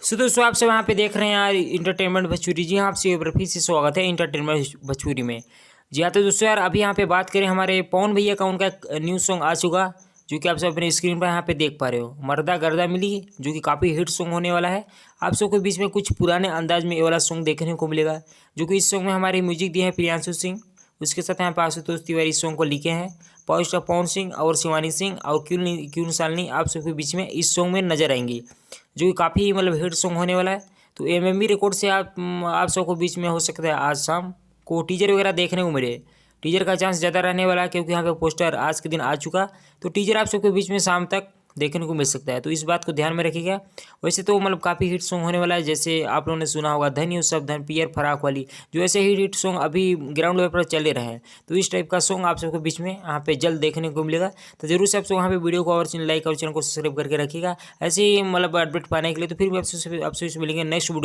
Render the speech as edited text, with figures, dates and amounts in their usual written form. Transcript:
सो दोस्तों आप सब यहाँ पे देख रहे हैं यार इंटरटेनमेंट भोजपुरी। जी हाँ, आपसे एक बार फिर से स्वागत है इंटरटेनमेंट भोजपुरी में। जी हाँ, तो दोस्तों यार अभी यहाँ पे बात करें हमारे पवन भैया का, उनका न्यू सॉन्ग आ चुका, जो कि आप सब अपने स्क्रीन पर यहाँ पे देख पा रहे हो, मर्दा गर्दा मिली, जो कि काफ़ी हिट सॉन्ग होने वाला है। आप सबके बीच में कुछ पुराने अंदाज में ये वाला सॉन्ग देखने को मिलेगा, जो कि इस सॉन्ग में हमारी म्यूजिक दी है प्रियांशु सिंह। उसके साथ यहाँ पे आशुतोष तिवारी इस सॉन्ग को लिखे हैं। पावर स्टार पवन सिंह और शिवानी सिंह और क्यून सालनी आप सबके बीच में इस सॉन्ग में नजर आएंगी, जो कि काफ़ी मतलब हिट सॉन्ग होने वाला है। तो एमएमवी रिकॉर्ड से आप सबको बीच में हो सकता है आज शाम को टीजर वगैरह देखने को मिले। टीजर का चांस ज़्यादा रहने वाला है, क्योंकि यहाँ पे पोस्टर आज के दिन आ चुका, तो टीजर आप सबके बीच में शाम तक देखने को मिल सकता है। तो इस बात को ध्यान में रखिएगा। वैसे तो मतलब काफ़ी हिट सॉन्ग होने वाला है, जैसे आप लोगों ने सुना होगा धन यू सब धन, पियर फराक वाली, जो ऐसे हिट सॉन्ग अभी ग्राउंड लेवल पर चले रहे हैं। तो इस टाइप का सॉन्ग आप सबके बीच में यहाँ पे जल्द देखने को मिलेगा। तो जरूर से आप सब वहाँ पे वीडियो को और लाइक और चैनल को सब्सक्राइब करके रखिएगा, ऐसे ही मतलब अपडेट पाने के लिए। तो फिर भी आपसे मिलेंगे नेक्स्ट वीडियो।